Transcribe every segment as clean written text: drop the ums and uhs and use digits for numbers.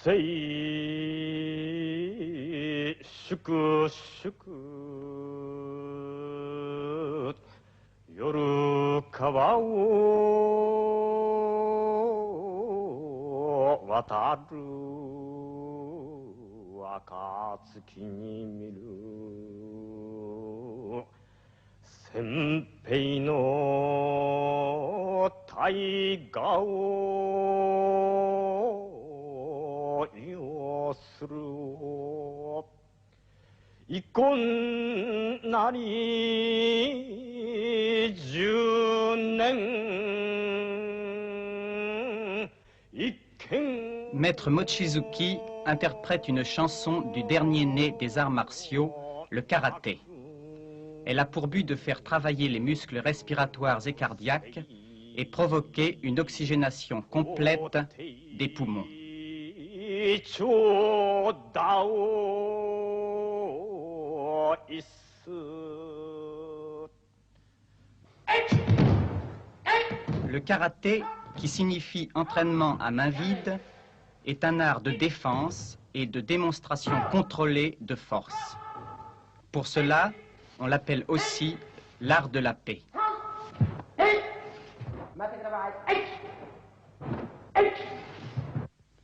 静粛粛夜川を渡る暁に見る先兵の大河を要する遺恨なり10年一見。Maître Mochizuki interprète une chanson du dernier né des arts martiaux, le karaté. Elle a pour but de faire travailler les muscles respiratoires et cardiaques et provoquer une oxygénation complète des poumons. Le karaté, qui signifie entraînement à main vide, est un art de défense et de démonstration contrôlée de force. Pour cela, on l'appelle aussi l'art de la paix.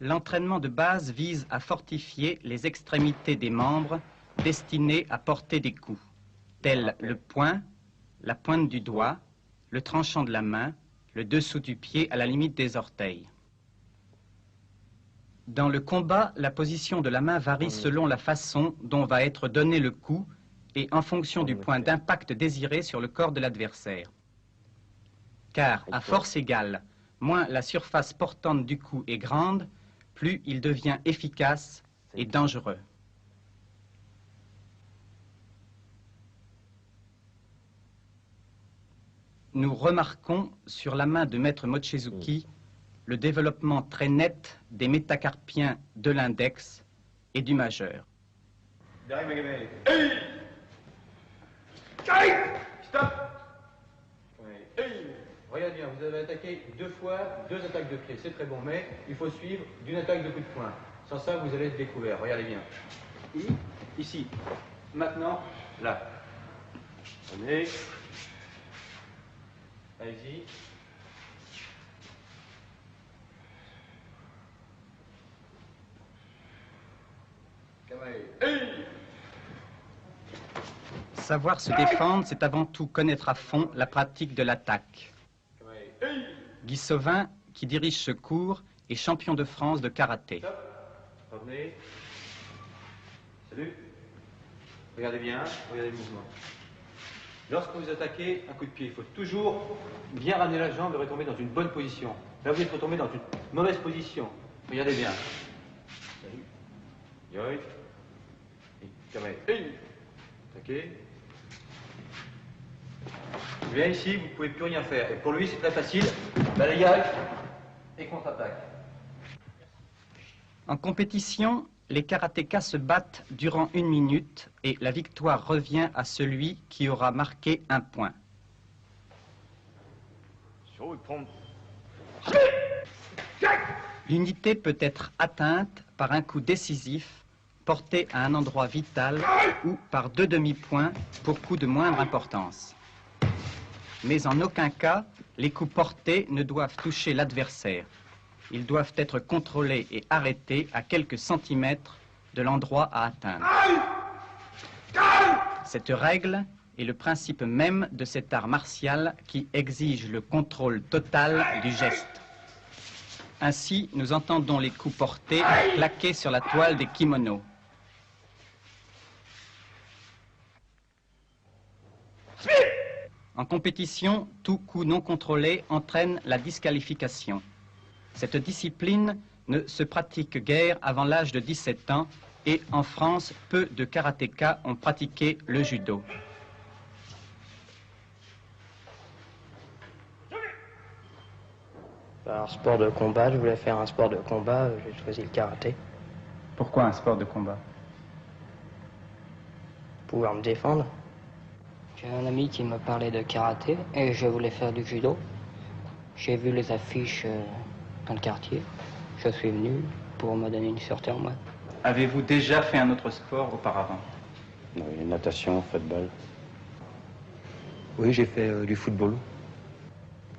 L'entraînement de base vise à fortifier les extrémités des membres destinés à porter des coups, tels le poing, la pointe du doigt, le tranchant de la main, le dessous du pied à la limite des orteils. Dans le combat, la position de la main varie selon la façon dont va être donné le coup et en fonction du point d'impact désiré sur le corps de l'adversaire. Car, à force égale, moins la surface portante du coup est grande, plus il devient efficace et dangereux. Nous remarquons sur la main de Maître Mochizuki le développement très net des métacarpiens de l'index et du majeur. Stop. Regardez bien, vous avez attaqué 2 fois 2 attaques de pied, c'est très bon, mais il faut suivre d'une attaque de coup de poing. Sans ça, vous allez être découvert. Regardez bien. Ici. Maintenant, là. Allez. Allez-y. Savoir se défendre, c'est avant tout connaître à fond la pratique de l'attaque. Guy Sauvin, qui dirige ce cours, est champion de France de karaté. Stop. Revenez. Salut. Regardez bien, regardez le mouvement. Lorsque vous attaquez un coup de pied, il faut toujours bien ramener la jambe et retomber dans une bonne position. Là, vous êtes retombé dans une mauvaise position. Regardez bien. Salut. Yoï. Attaquez. Bien ici, vous ne pouvez plus rien faire. Et pour lui, c'est très facile. Balayage et contre-attaque. En compétition, les karatékas se battent durant 1 minute et la victoire revient à celui qui aura marqué un point. L'unité peut être atteinte par un coup décisif porté à un endroit vital ou par 2 demi-points pour coups de moindre importance. Mais en aucun cas, les coups portés ne doivent toucher l'adversaire. Ils doivent être contrôlés et arrêtés à quelques centimètres de l'endroit à atteindre. Cette règle est le principe même de cet art martial qui exige le contrôle total du geste. Ainsi, nous entendons les coups portés claquer sur la toile des kimonos. En compétition, tout coup non contrôlé entraîne la disqualification. Cette discipline ne se pratique guère avant l'âge de 17 ans et en France, peu de karatékas ont pratiqué le judo. Par sport de combat, je voulais faire un sport de combat, j'ai choisi le karaté. Pourquoi un sport de combat? Pouvoir me défendre. J'ai un ami qui me parlait de karaté et je voulais faire du judo. J'ai vu les affiches dans le quartier. Je suis venu, pour me donner une sûreté en moi. Avez-vous déjà fait un autre sport auparavant? Oui, natation, football. Oui, j'ai fait du football.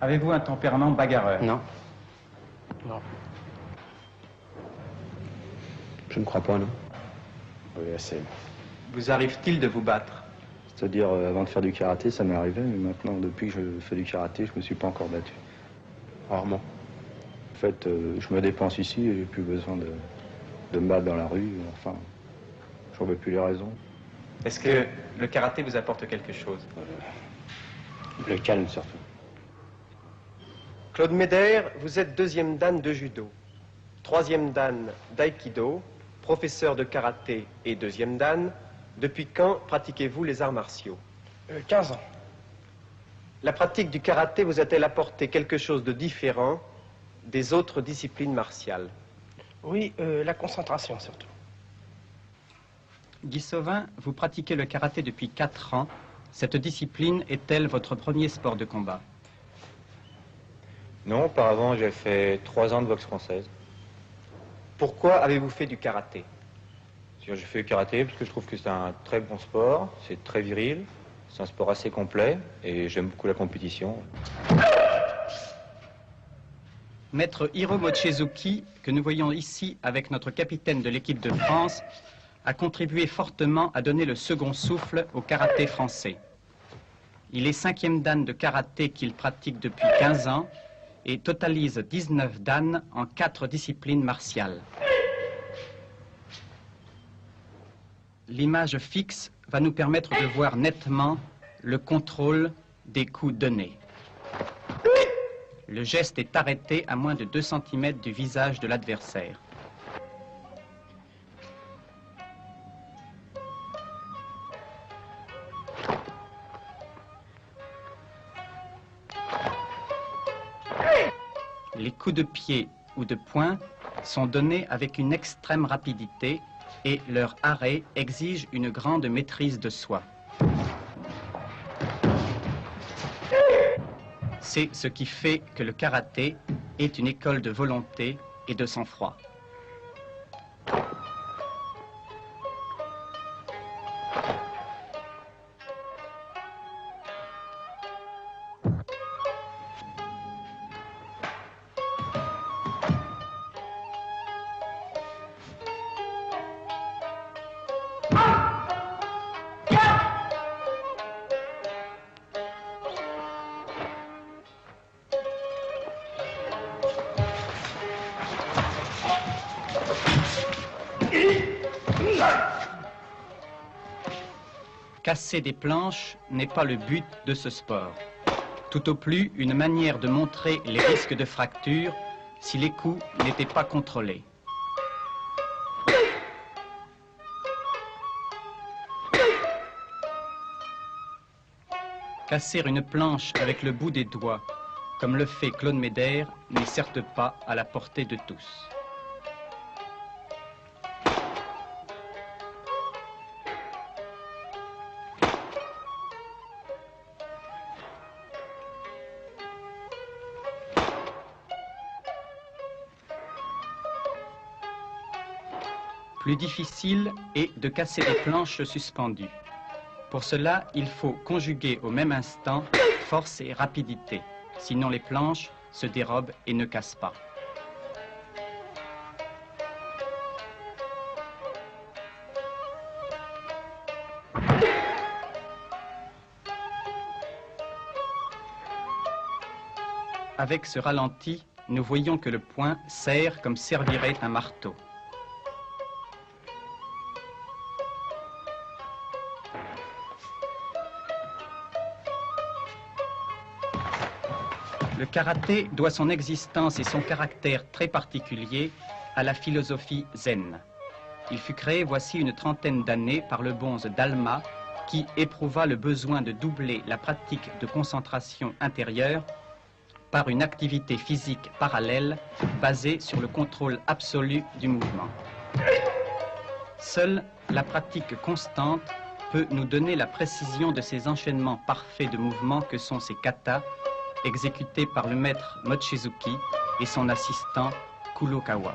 Avez-vous un tempérament bagarreur? Non. Non. Je ne crois pas, non. Oui, assez. Vous arrive-t-il de vous battre? C'est-à-dire, avant de faire du karaté, ça m'est arrivé, mais maintenant, depuis que je fais du karaté, je me suis pas encore battu. Rarement. En fait, je me dépense ici et j'ai plus besoin de me battre dans la rue. Enfin, j'en veux plus les raisons. Est-ce que le karaté vous apporte quelque chose? Le calme, surtout. Claude Médère, vous êtes deuxième dan de judo, troisième dan d'aïkido, professeur de karaté et deuxième dan. Depuis quand pratiquez-vous les arts martiaux? 15 ans. La pratique du karaté vous a-t-elle apporté quelque chose de différent des autres disciplines martiales? Oui, la concentration surtout. Guy Sauvin, vous pratiquez le karaté depuis 4 ans. Cette discipline est-elle votre premier sport de combat? Non, auparavant, j'ai fait 3 ans de boxe française. Pourquoi avez-vous fait du karaté? J'ai fait le karaté parce que je trouve que c'est un très bon sport, c'est très viril, c'est un sport assez complet et j'aime beaucoup la compétition. Maître Hiro Mochizuki, que nous voyons ici avec notre capitaine de l'équipe de France, a contribué fortement à donner le second souffle au karaté français. Il est 5e dan de karaté qu'il pratique depuis 15 ans et totalise 19 dan en 4 disciplines martiales. L'image fixe va nous permettre de voir nettement le contrôle des coups donnés. Le geste est arrêté à moins de 2 cm du visage de l'adversaire. Les coups de pied ou de poing sont donnés avec une extrême rapidité et leur arrêt exige une grande maîtrise de soi. C'est ce qui fait que le karaté est une école de volonté et de sang-froid. Casser des planches n'est pas le but de ce sport. Tout au plus, une manière de montrer les risques de fracture si les coups n'étaient pas contrôlés. Casser une planche avec le bout des doigts, comme le fait Claude Médère, n'est certes pas à la portée de tous. Plus difficile est de casser des planches suspendues. Pour cela, il faut conjuguer au même instant force et rapidité. Sinon, les planches se dérobent et ne cassent pas. Avec ce ralenti, nous voyons que le poing serre comme servirait un marteau. Le karaté doit son existence et son caractère très particulier à la philosophie zen. Il fut créé voici une trentaine d'années par le bonze Dalma qui éprouva le besoin de doubler la pratique de concentration intérieure par une activité physique parallèle basée sur le contrôle absolu du mouvement. Seule la pratique constante peut nous donner la précision de ces enchaînements parfaits de mouvements que sont ces katas, exécutés par le maître Mochizuki et son assistant Kurokawa.